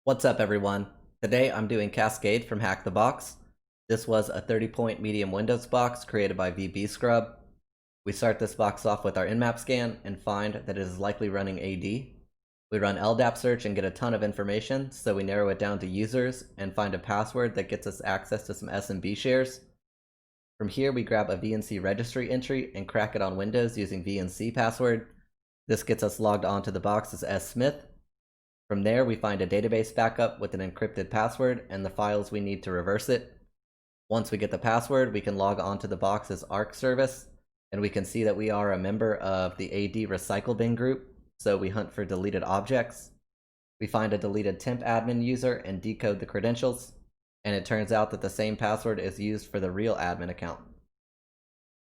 What's up, everyone? Today I'm doing Cascade from HackTheBox. This was a 30-point medium Windows box created by VBScrub. We start this box off with our nmap scan and find that it is likely running AD. We run ldapsearch and get a ton of information, so we narrow it down to users and find a password that gets us access to some SMB shares. From here, we grab a VNC Registry entry and crack it on Windows using VNC password. This gets us logged onto the box as s.smith. From there, we find a database backup with an encrypted password and the files we need to reverse it. Once we get the password, we can log onto the box as ArkSvc, and we can see that we are a member of the AD recycle bin group, so we hunt for deleted objects. We find a deleted temp admin user and decode the credentials, and it turns out that the same password is used for the real admin account.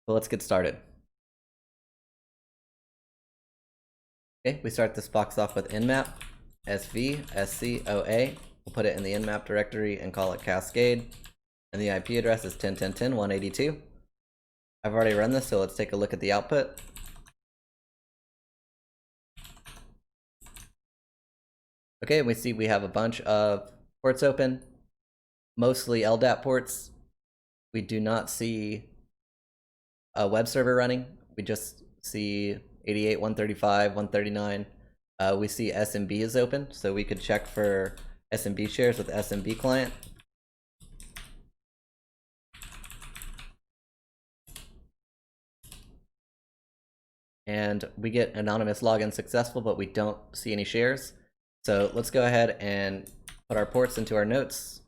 So let's get started. Okay, we start this box off with nmap. svscoa. We'll put it in the nmap directory and call it Cascade. And the IP address is 10.10.10.182. I've already run this, so let's take a look at the output. Okay, we see we have a bunch of ports open, mostly LDAP ports. We do not see a web server running. We just see 88, 135, 139. We see SMB is open, so we could check for SMB shares with smbclient. And we get anonymous login successful, but we don't see any shares. So let's go ahead and put our ports into our notes.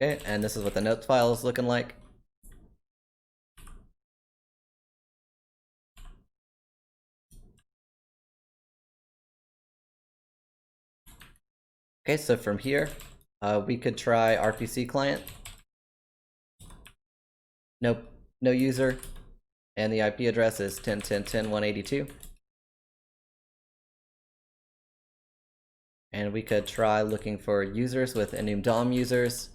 Okay, and this is what the notes file is looking like. Okay, so from here, we could try RPC client. Nope, no user. And the IP address is 10.10.10.182. And we could try looking for users with enum-dom users.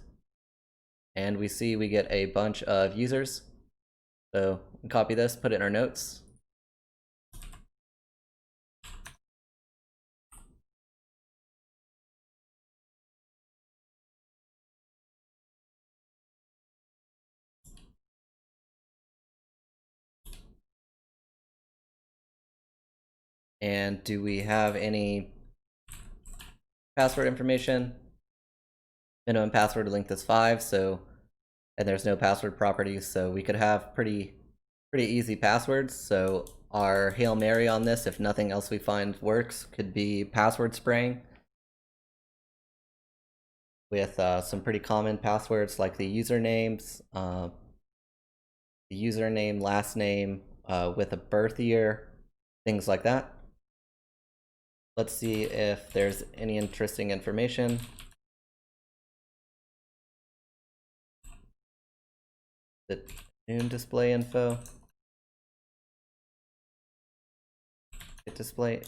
And we see we get a bunch of users. So we can copy this, put it in our notes. And do we have any password information? Minimum password length is 5, so, and there's no password properties, so we could have pretty easy passwords. So our Hail Mary on this, if nothing else we find works, could be password spraying with some pretty common passwords like the usernames, last name with a birth year, things like that. Let's see if there's any interesting information. The enum display info.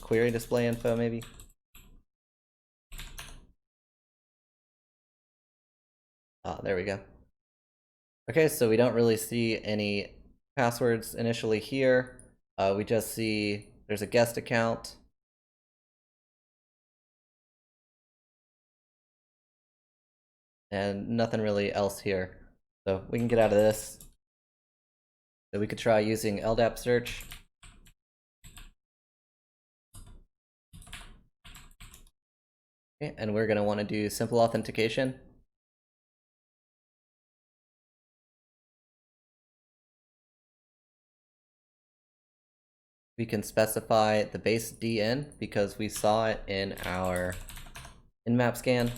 Query display info, maybe. There we go. Okay, so we don't really see any passwords initially here. We just see there's a guest account. And nothing really else here. So we can get out of this. So we could try using ldapsearch. Okay, and we're going to want to do simple authentication. We can specify the base DN because we saw it in our nmap scan.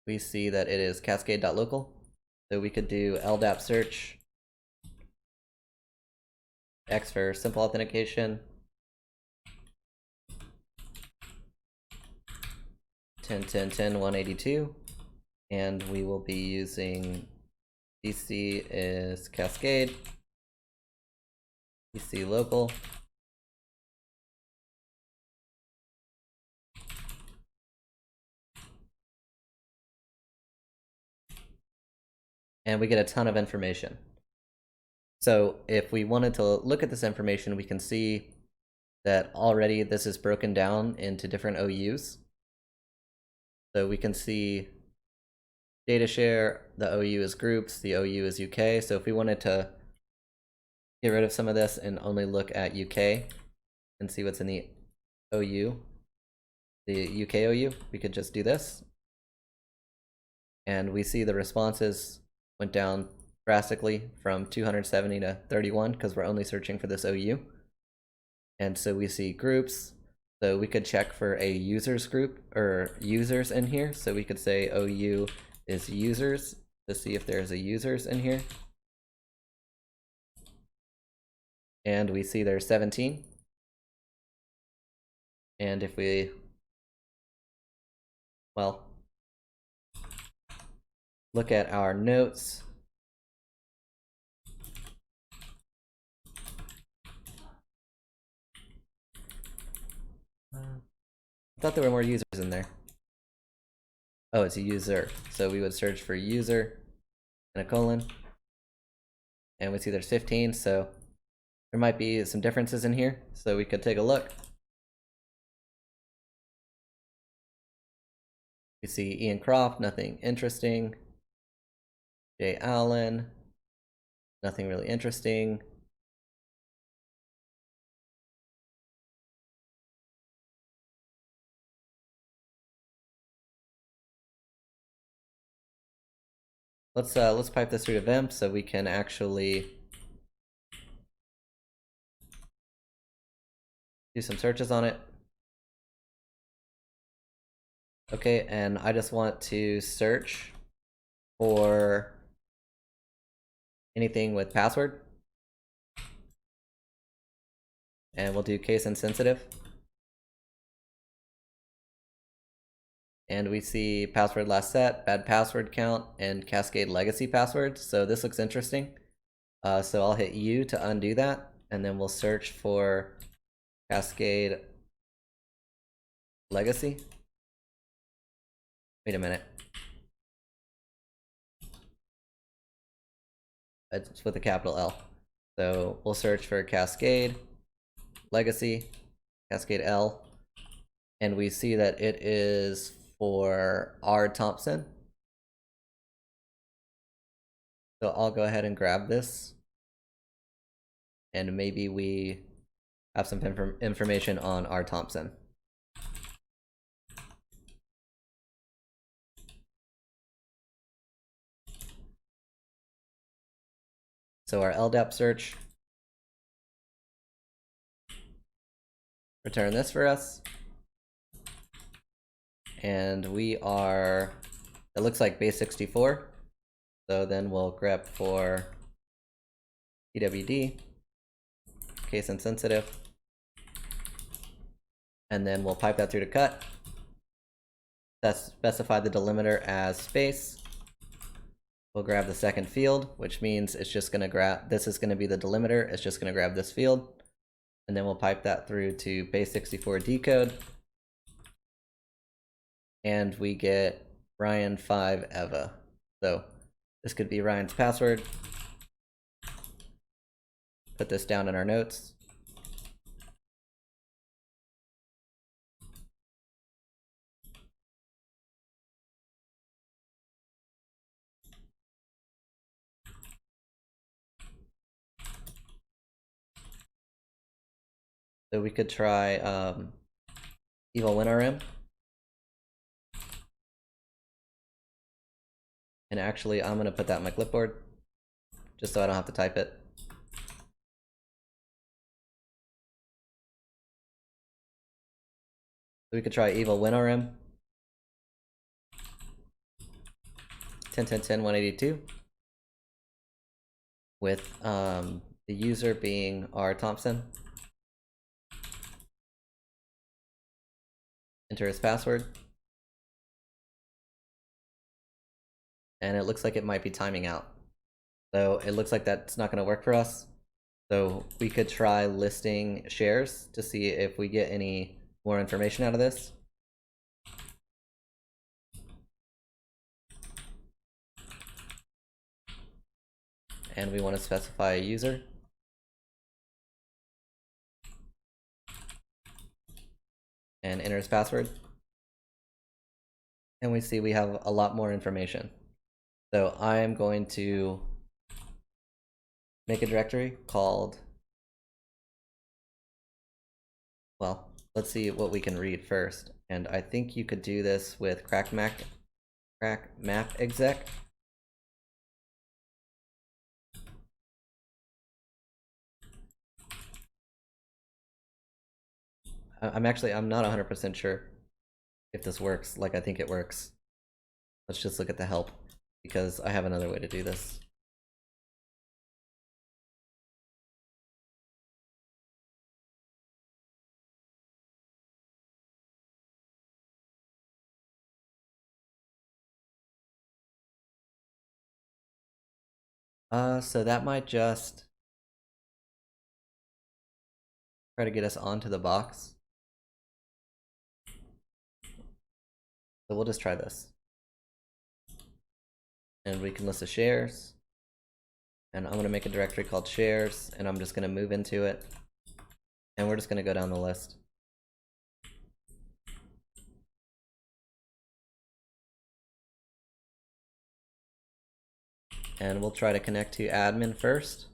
We see that it is cascade.local. So we could do ldapsearch X for simple authentication. 10.10.10.182. And we will be using DC is Cascade. DC local. And we get a ton of information. So if we wanted to look at this information, we can see that already this is broken down into different OUs. So we can see data share, the OU is groups, the OU is UK. So if we wanted to get rid of some of this and only look at UK and see what's in the OU, the UK OU, we could just do this. And we see the responses went down drastically from 270 to 31 because we're only searching for this OU. And so we see groups. So we could check for a users group or users in here. So we could say OU is users to see if there's a users in here. And we see there's 17. And if we, well, look at our notes, I thought there were more users in there. Oh, it's a user. So we would search for user and a colon. And we see there's 15. So there might be some differences in here. So we could take a look. We see Ian Croft, nothing interesting. Jay Allen, nothing really interesting. Let's pipe this through to Vimp so we can actually do some searches on it. Okay, and I just want to search for anything with password. And we'll do case insensitive. And we see password last set, bad password count, and Cascade legacy passwords. So this looks interesting. So I'll hit U to undo that, and then we'll search for Cascade legacy. Wait a minute. It's with a capital L. So we'll search for Cascade legacy, Cascade L, and we see that it is for r.thompson. So I'll go ahead and grab this, and maybe we have some information on r.thompson. So our ldapsearch return this for us. And we are, it looks like base 64. So then we'll grep for pwd, case insensitive, and then we'll pipe that through to cut. That's specify the delimiter as space. We'll grab the second field, which means it's just going to grab, this is going to be the delimiter, it's just going to grab this field. And then we'll pipe that through to base 64 decode. And we get Ryan 5 Eva. So this could be Ryan's password. Put this down in our notes. So we could try evil-winrm. And actually, I'm going to put that on my clipboard, just so I don't have to type it. So we could try evil-winrm. 10.10.10.182. With the user being r.thompson. Enter his password. And it looks like it might be timing out. So it looks like that's not going to work for us. So we could try listing shares to see if we get any more information out of this. And we want to specify a user. and enter his password. And we see we have a lot more information. So I'm going to make a directory called, well, let's see what we can read first. And I think you could do this with crackmap exec. I'm not 100% sure if this works like I think it works. Let's just look at the help, because I have another way to do this. So that might just try to get us onto the box. So we'll just try this. And we can list the shares. And I'm going to make a directory called shares, and I'm just going to move into it. And we're just going to go down the list. And we'll try to connect to admin first.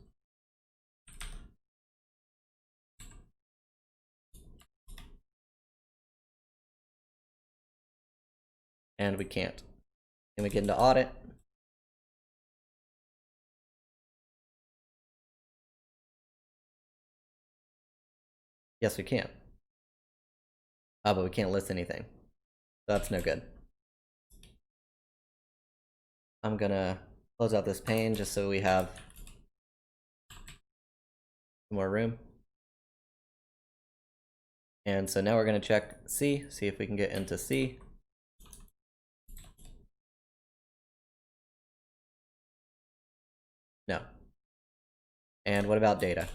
And we can't. Can we get into audit? Yes, we can. But we can't list anything. So that's no good. I'm gonna close out this pane just so we have more room. And so now we're gonna check C, see if we can get into C. No. And what about data?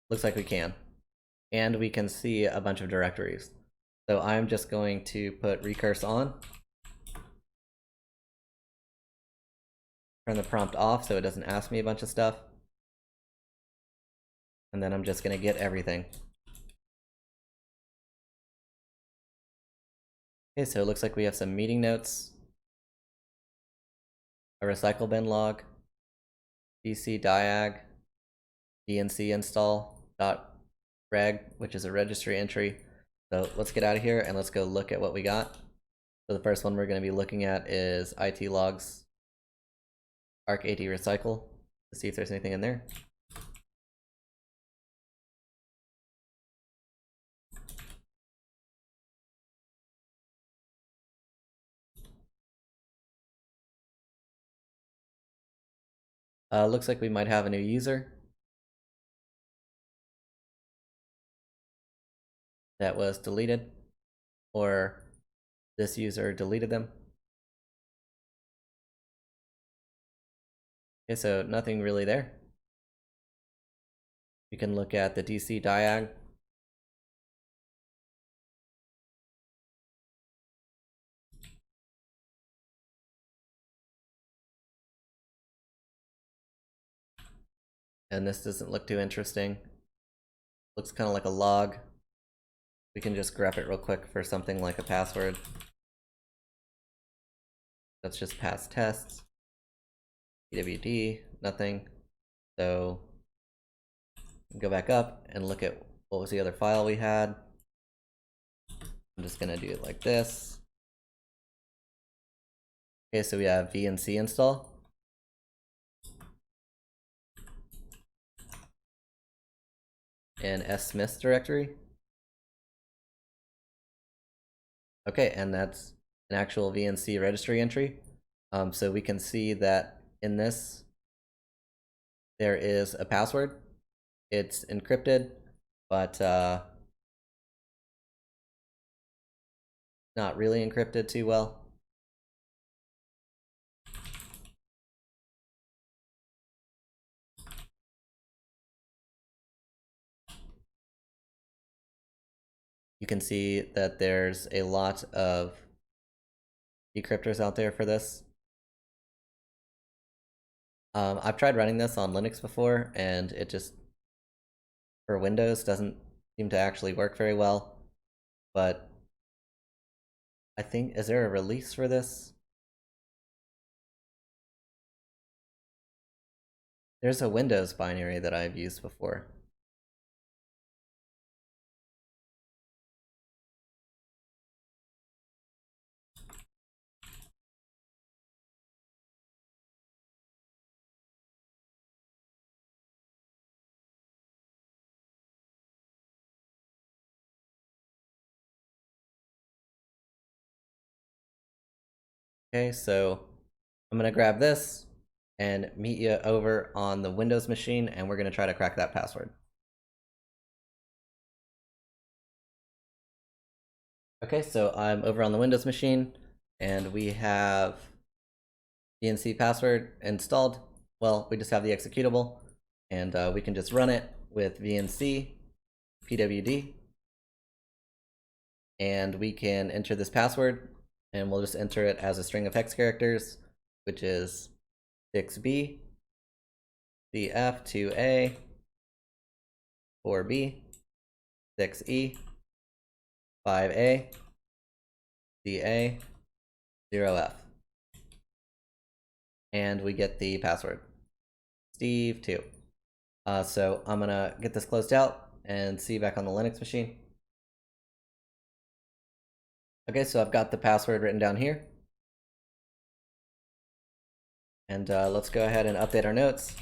Looks like we can. And we can see a bunch of directories. So I'm just going to put recurse on. Turn the prompt off so it doesn't ask me a bunch of stuff. And then I'm just going to get everything. Okay, so it looks like we have some meeting notes, a recycle bin log, DC diag, VNC install .reg, which is a registry entry. So let's get out of here and let's go look at what we got. So the first one we're going to be looking at is IT logs ArkAT recycle to see if there's anything in there. Looks like we might have a new user that was deleted, or this user deleted them. Okay, so nothing really there. You can look at the DC diag. And this doesn't look too interesting. Looks kind of like a log. We can just grep it real quick for something like a password. That's just pass tests. pwd, nothing. So go back up and look at what was the other file we had. I'm just gonna do it like this. Okay, so we have VNC install. And s.smith directory. Okay, and that's an actual VNC registry entry. So we can see that in this, there is a password. It's encrypted, but not really encrypted too well. You can see that there's a lot of decryptors out there for this. I've tried running this on Linux before, and it just for Windows doesn't seem to actually work very well, but I think, is there a release for this? There's a Windows binary that I've used before. Okay, so I'm gonna grab this and meet you over on the Windows machine, and we're gonna try to crack that password. Okay, so I'm over on the Windows machine, and we have VNC password installed. Well, we just have the executable, and we can just run it with vncpwd, and we can enter this password, and we'll just enter it as a string of hex characters, which is 6b, cf2a, 4b, 6e, 5a, ca, 0f. And we get the password, Steve2. So I'm gonna get this closed out and see you back on the Linux machine. Okay, so I've got the password written down here. And let's go ahead and update our notes.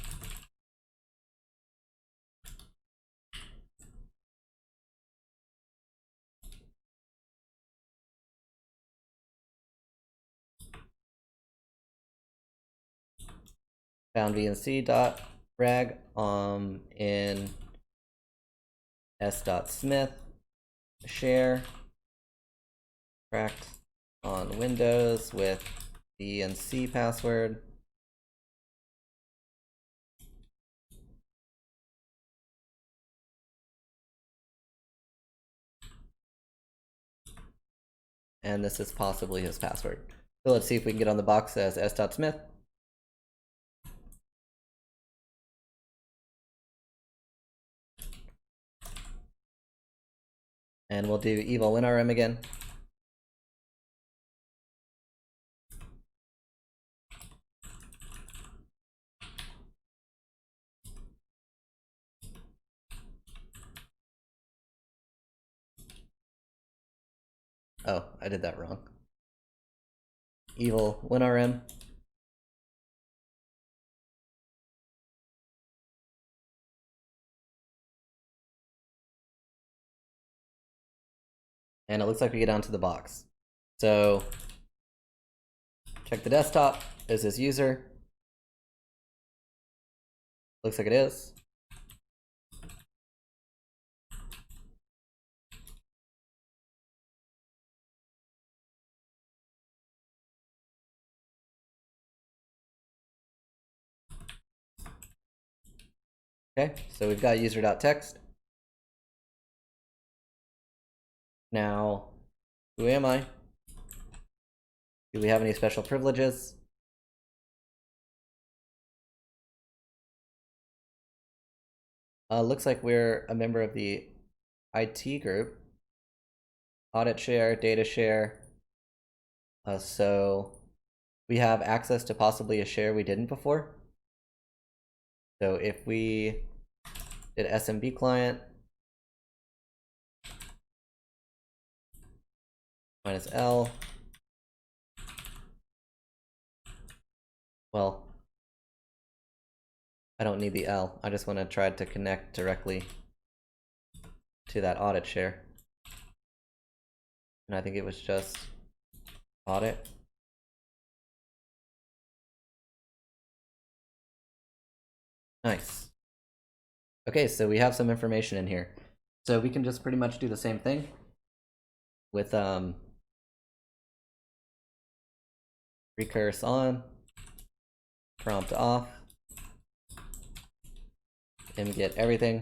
Found vnc.reg in s.smith, share, cracked on Windows with VNC password. And this is possibly his password. So let's see if we can get on the box as s.smith. And we'll do evil-winrm again. Oh, I did that wrong. Evil-winrm. And it looks like we get onto the box. So check the desktop. Is this user? Looks like it is. Okay, so we've got user.txt. Now, who am I? Do we have any special privileges? Looks like we're a member of the IT group. Audit share, data share. So we have access to possibly a share we didn't before. So if we did smbclient minus L, well, I don't need the L. I just want to try to connect directly to that audit share. And I think it was just audit. Nice. Okay, so we have some information in here. So we can just pretty much do the same thing with recurse on, prompt off, and get everything.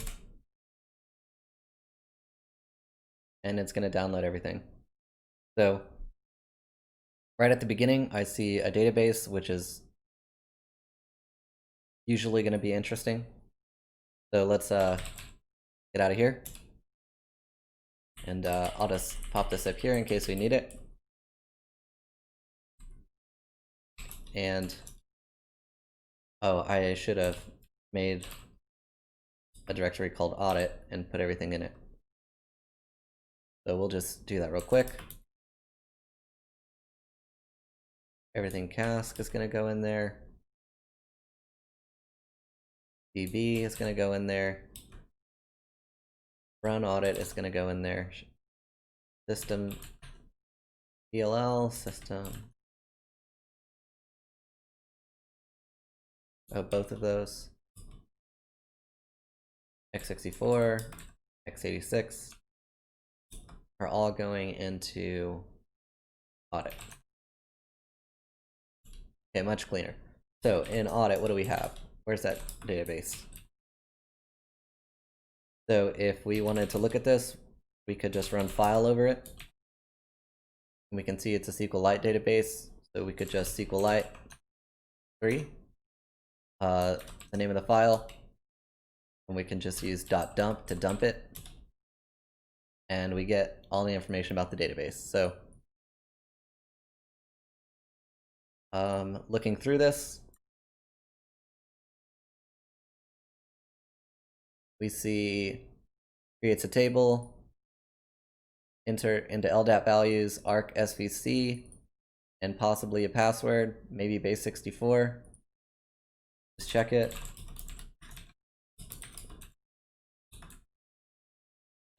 And it's going to download everything. So right at the beginning, I see a database, which is usually going to be interesting. So let's get out of here. And I'll just pop this up here in case we need it. And oh, I should have made a directory called Audit and put everything in it. So we'll just do that real quick. Everything cask is going to go in there. DB is going to go in there. Run audit is going to go in there. System DLL system. Oh, both of those. x64, x86 are all going into audit. Okay, much cleaner. So in audit, what do we have? Where's that database? So if we wanted to look at this, we could just run file over it. And we can see it's a SQLite database. So we could just SQLite 3, the name of the file, and we can just use .dump to dump it. And we get all the information about the database. So looking through this, we see creates a table, enter into LDAP values, ArkSvc, and possibly a password, maybe base64. Just check it.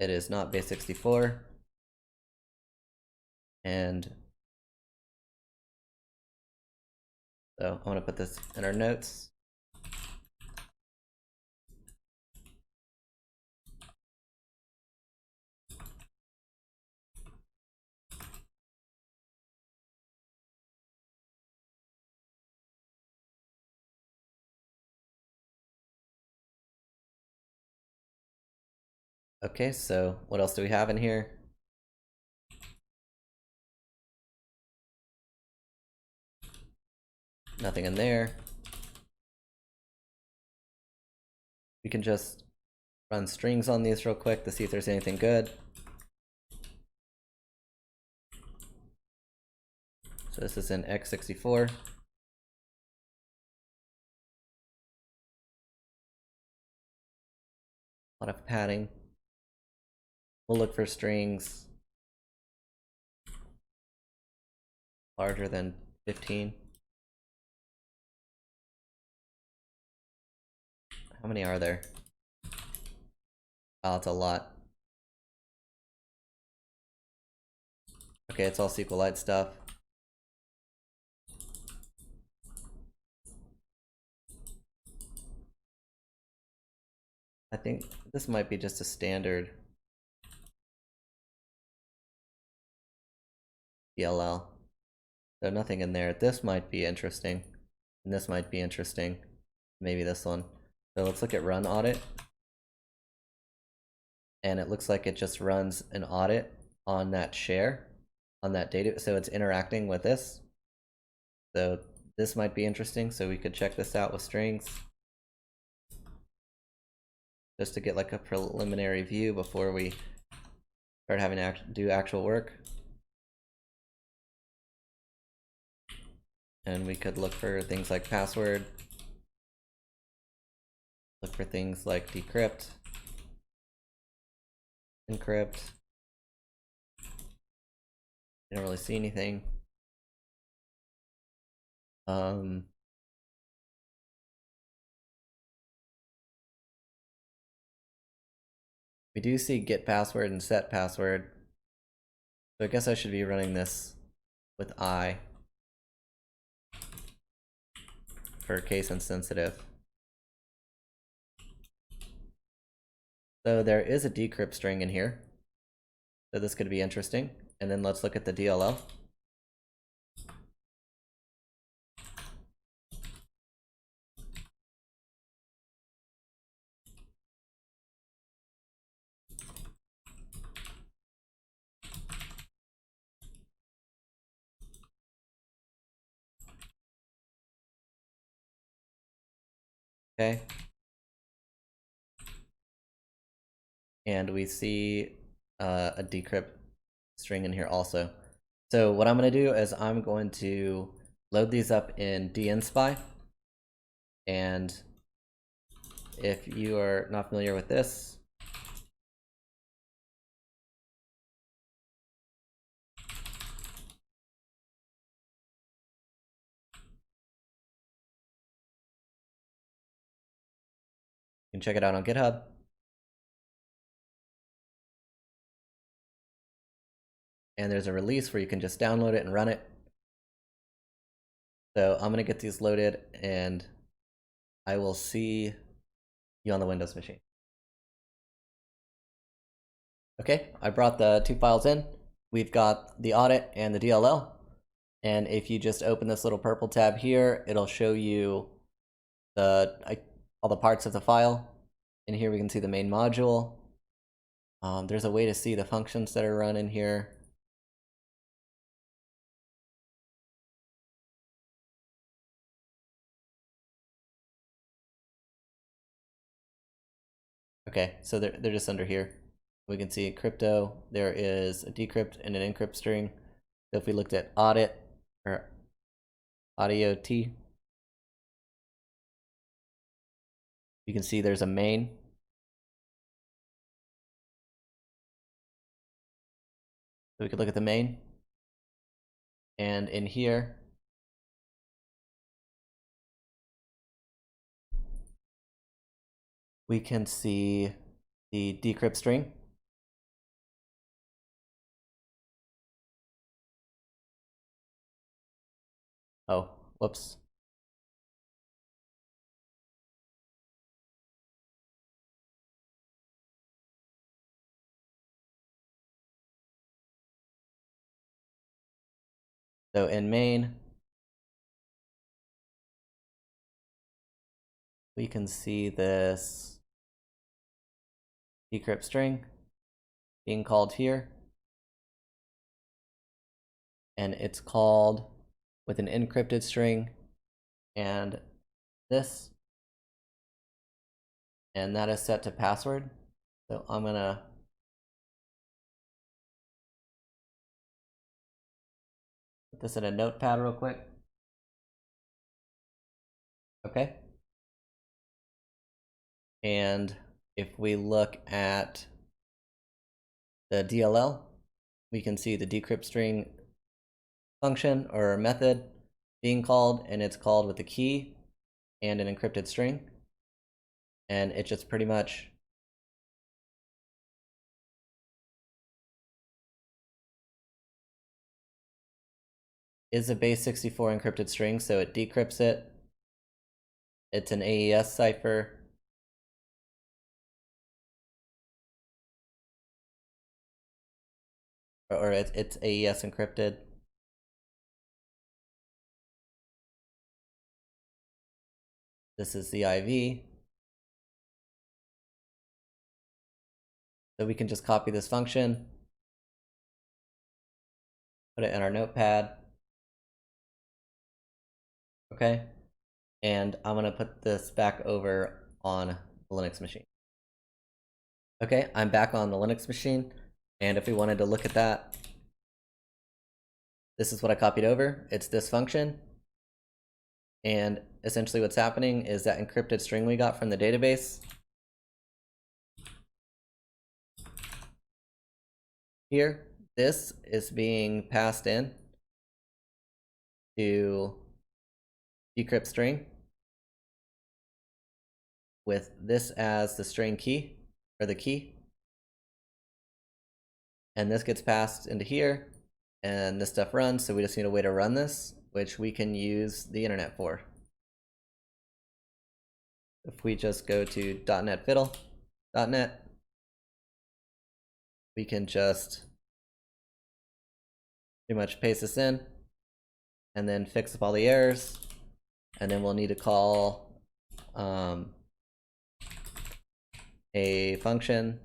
It is not base64. And so I want to put this in our notes. Okay, so what else do we have in here? Nothing in there. We can just run strings on these real quick to see if there's anything good. So this is in x64. A lot of padding. We'll look for strings larger than 15. How many are there? Oh, it's a lot. Okay, it's all SQLite stuff. I think this might be just a standard DLL. So nothing in there. This might be interesting. And this might be interesting. Maybe this one. So let's look at run audit. And it looks like it just runs an audit on that share, on that data. So it's interacting with this. So this might be interesting. So we could check this out with strings, just to get like a preliminary view before we start having to do actual work. And we could look for things like password, look for things like decrypt, encrypt. I don't really see anything. We do see get password and set password. So I guess I should be running this with I for case insensitive. So there is a decrypt string in here. So this could be interesting. And then let's look at the DLL. Okay. and we see a decrypt string in here also. So what I'm going to do is I'm going to load these up in dnspy, and if you are not familiar with this, you can check it out on GitHub. And there's a release where you can just download it and run it. So I'm going to get these loaded, and I will see you on the Windows machine. Okay, I brought the two files in. We've got the audit and the DLL. And if you just open this little purple tab here, it'll show you all the parts of the file. And here we can see the main module. There's a way to see the functions that are run in here. Okay, so they're just under here. We can see crypto, there is a decrypt and an encrypt string. So if we looked at audit or audio T, you can see there's a main. So we could look at the main, and in here we can see the decrypt string. Oh, whoops. So in main, we can see this decrypt string being called here. And it's called with an encrypted string and this. And that is set to password. So I'm gonna put this in a notepad real quick. Okay. And if we look at the DLL, we can see the decrypt string function or method being called, and it's called with a key and an encrypted string. And it just pretty much is a base 64 encrypted string, so it decrypts it. It's an AES cipher. Or it's AES encrypted. This is the IV. So we can just copy this function, put it in our notepad. Okay. And I'm going to put this back over on the Linux machine. Okay, I'm back on the Linux machine. And if we wanted to look at that, this is what I copied over. It's this function. And essentially what's happening is that encrypted string we got from the database here, this is being passed in to decrypt string with this as the string key or the key. And this gets passed into here, and this stuff runs, so we just need a way to run this, which we can use the internet for. If we just go to .NET we can just pretty much paste this in and then fix up all the errors, and then we'll need to call a function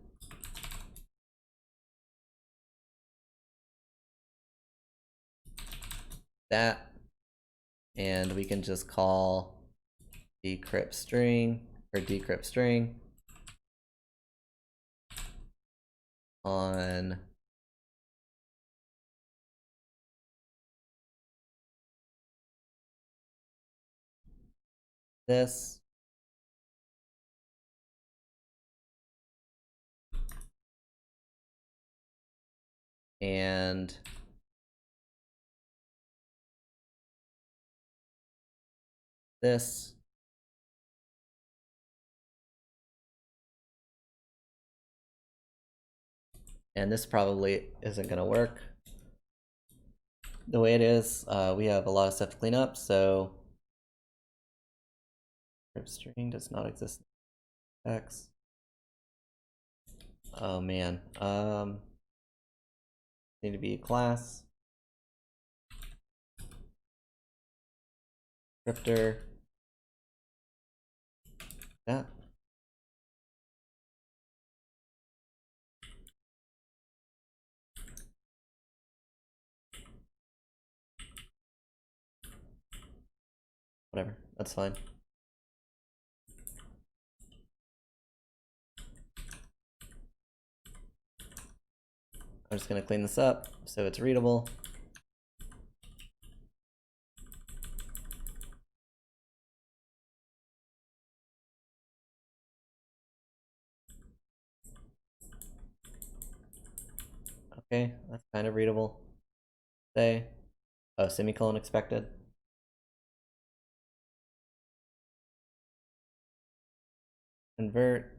that, and we can just call decrypt string or decrypt string, on this. And this. And this probably isn't going to work the way it is. We have a lot of stuff to clean up, so string does not exist in X. Oh man. Need to be a class. Descriptor. That. Whatever, that's fine. I'm just going to clean this up so it's readable. Okay, that's kind of readable. Say, oh, semicolon expected. Convert.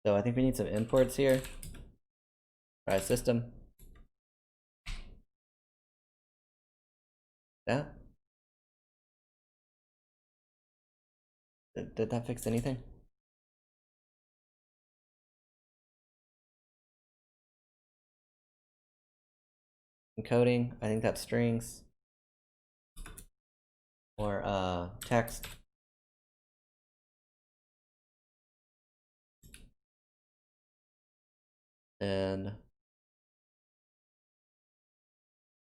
So I think we need some imports here. Try system. That. Did that fix anything? Encoding, I think that's strings. Or text. And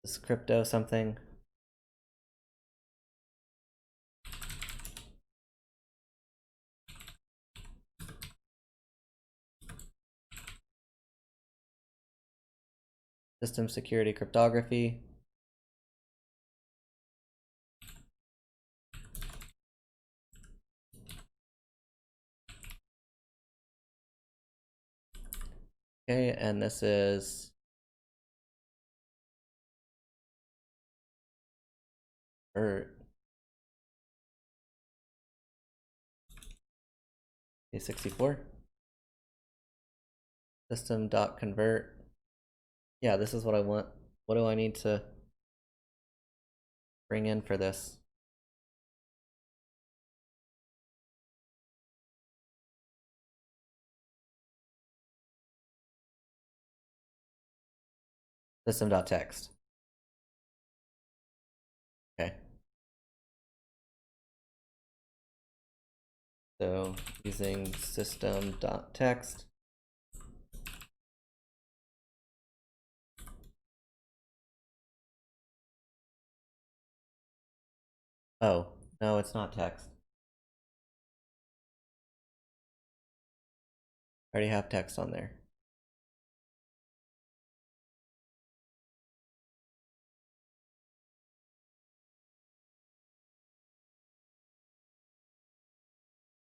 this crypto something. System security cryptography. Okay, and this is A64. System.convert. Yeah, this is what I want. What do I need to bring in for this? System.text. Okay. So using system.text. Oh, no, it's not text. I already have text on there.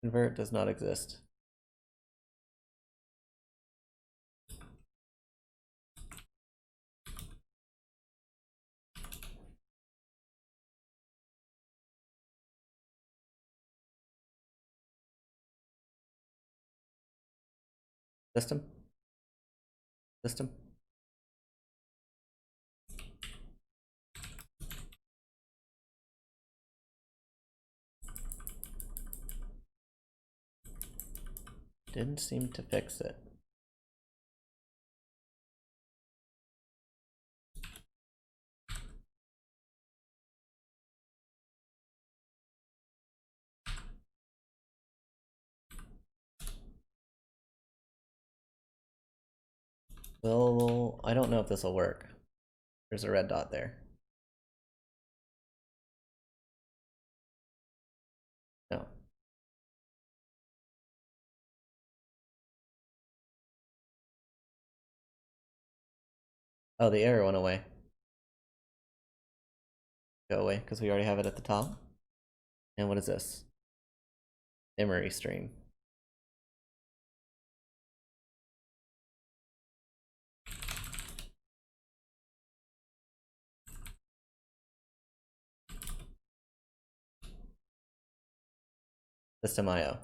Convert does not exist. System. System. Didn't seem to fix it. Well, I don't know if this will work. There's a red dot there. No. Oh, the error went away. Go away, because we already have it at the top. And what is this? Memory stream. System IO.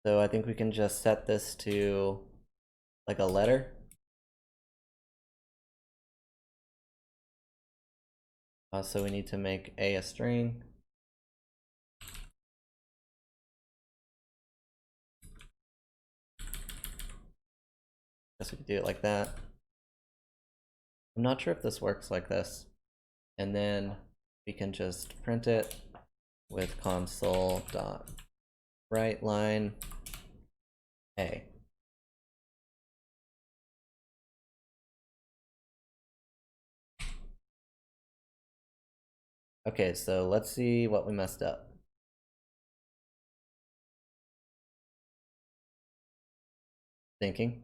So I think we can just set this to like a letter. So we need to make a string. Guess we could do it like that. I'm not sure if this works like this. And then we can just print it with console.writeLine A. Okay, so let's see what we messed up. Thinking.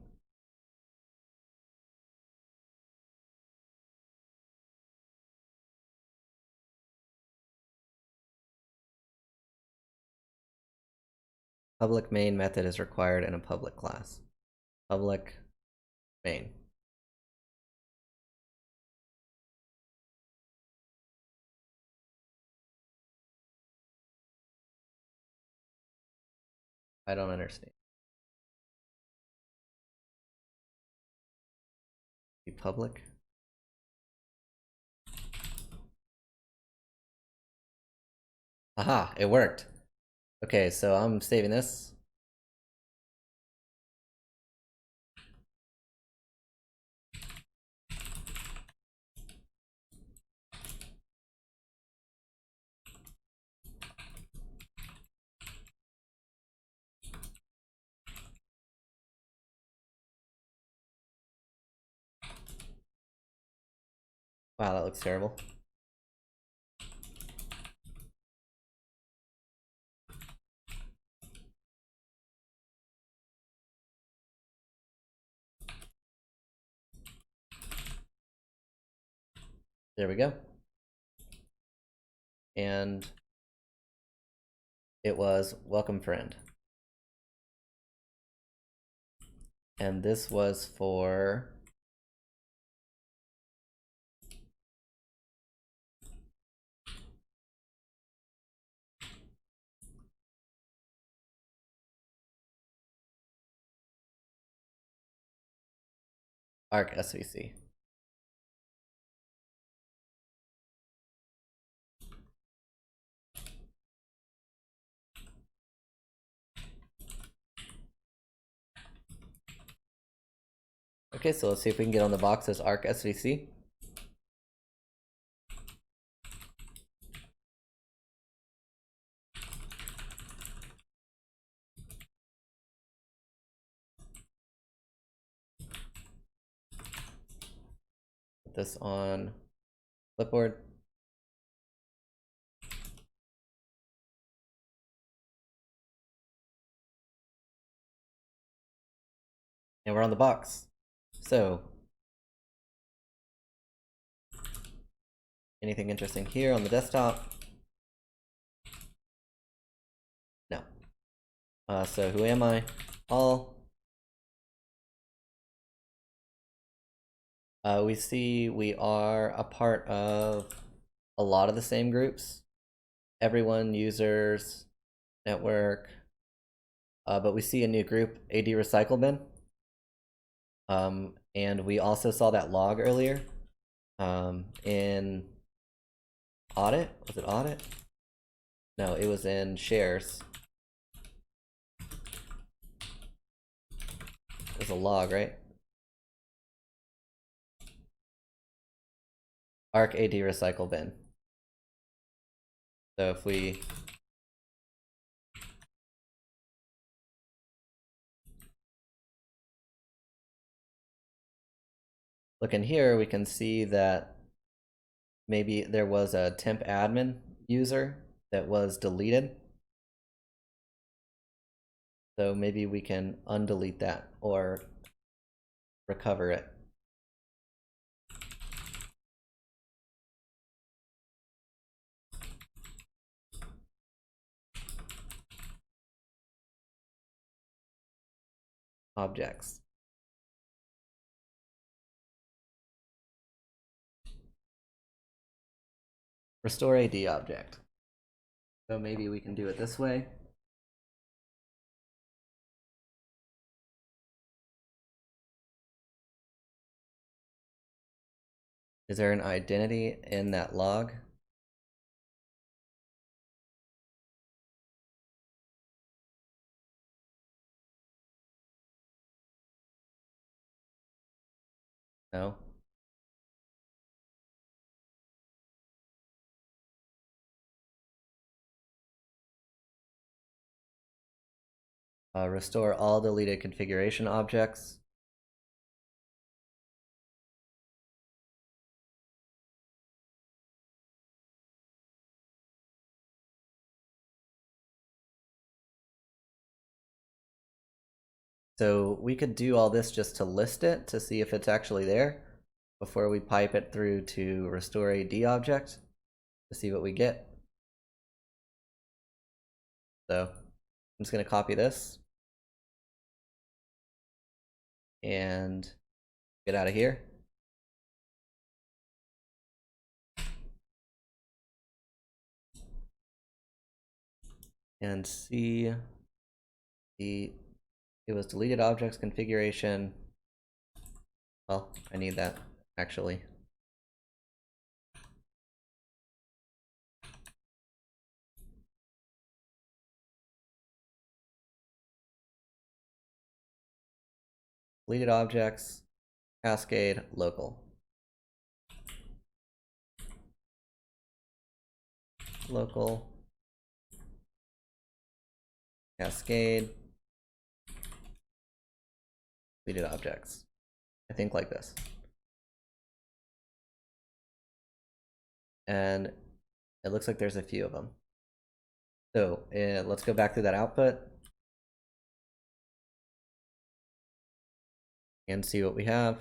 Public main method is required in a public class. Public main. I don't understand. Be public. Aha, it worked. Okay, so I'm saving this. Wow, that looks terrible. There we go. And it was welcome friend. And this was for ArkSvc. Okay, so let's see if we can get on the box as ArkSvc. Put this on clipboard. And we're on the box. So, anything interesting here on the desktop? No. So who am I? All. We see we are a part of a lot of the same groups. Everyone, users, network. But we see a new group, AD recycle bin. And we also saw that log earlier in Audit. Was it Audit? No, it was in shares. There's a log, right? Arc AD recycle bin. So if we look in here, we can see that maybe there was a temp admin user that was deleted. So maybe we can undelete that or recover it. Objects. Restore AD object. So maybe we can do it this way. Is there an identity in that log? No. Restore all deleted configuration objects. So we could do all this just to list it to see if it's actually there before we pipe it through to restore AD object to see what we get. So I'm just going to copy this and get out of here. And see it was deleted objects configuration. Well, I need that actually. Deleted objects, Cascade, local. Local, Cascade, deleted objects. I think like this. And it looks like there's a few of them. So let's go back to that output and see what we have.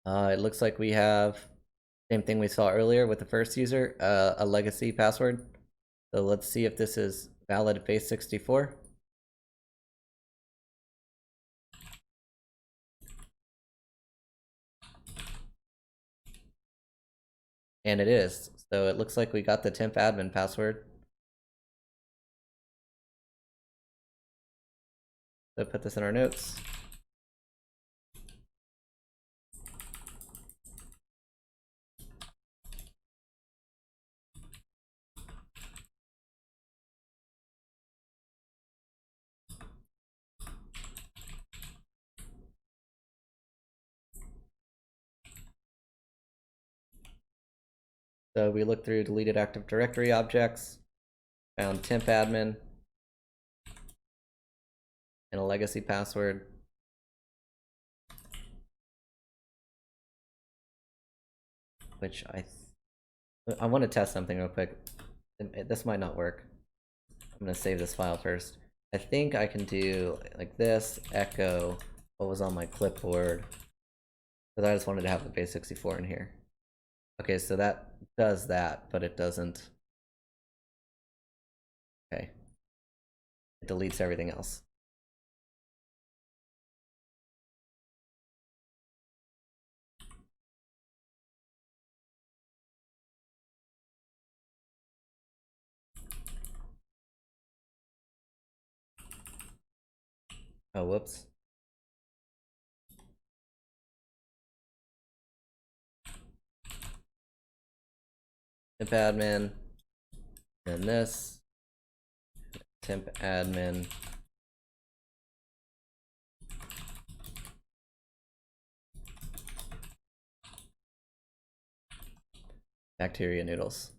It looks like we have same thing we saw earlier with the first user, a legacy password. So let's see if this is valid base64. And it is. So it looks like we got the temp admin password. So put this in our notes. So we looked through deleted Active Directory objects, found temp admin, and a legacy password. Which I want to test something real quick. This might not work. I'm going to save this file first. I think I can do like this, echo what was on my clipboard. Because I just wanted to have the base64 in here. Okay, so that does that, but it doesn't. Okay. It deletes everything else. Oh, whoops. Temp admin, and this, temp admin, bacteria noodles.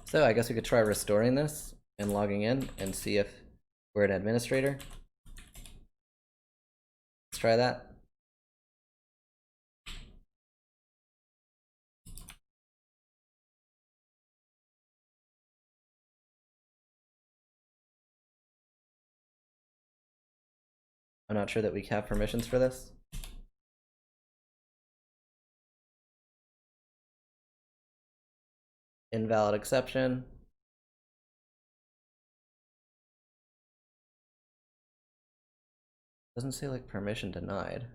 So I guess we could try restoring this and logging in and see if we're an administrator. try that. I'm not sure that we have permissions for this. Invalid exception. Doesn't say like permission denied.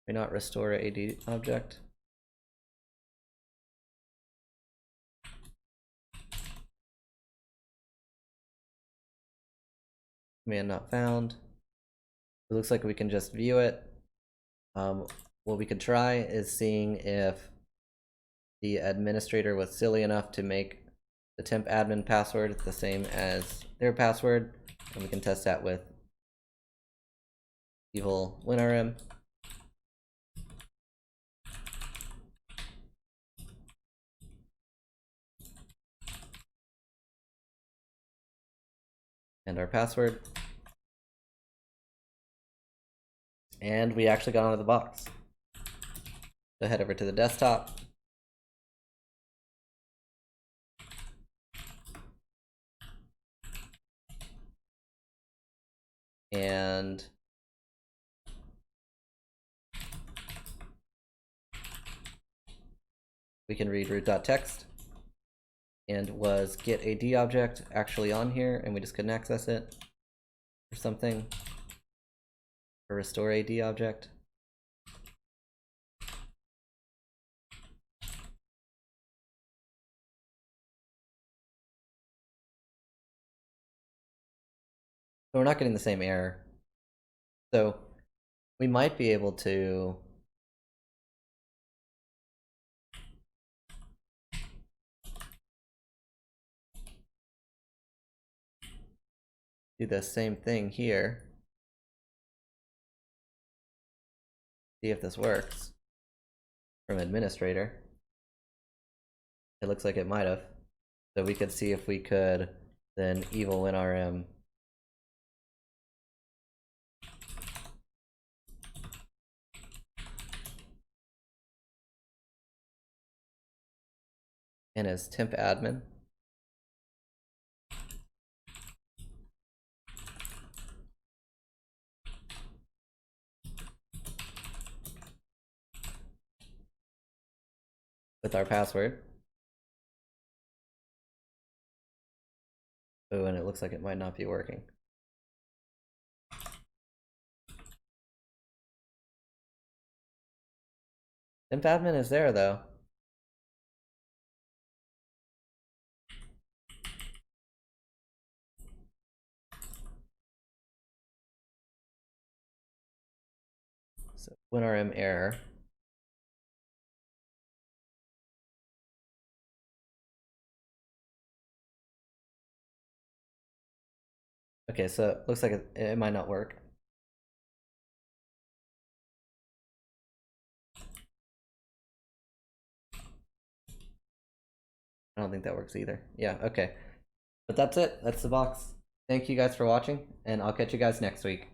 May not restore a AD object. Command not found. It looks like we can just view it. What we could try is seeing if the administrator was silly enough to make the temp admin password the same as their password, and we can test that with evil-winrm. And our password. And we actually got onto the box. So head over to the desktop. And we can read root.txt. And was get AD object actually on here, and we just couldn't access it or something? Or restore AD object. But we're not getting the same error. So we might be able to do the same thing here. See if this works from administrator. It looks like it might have. So we could see if we could then evil-winrm and as temp admin. With our password. Oh, and it looks like it might not be working. Temp admin is there though. So winrm error. Okay, so it looks like it might not work. I don't think that works either. Yeah, okay. But that's it. That's the box. Thank you guys for watching, and I'll catch you guys next week.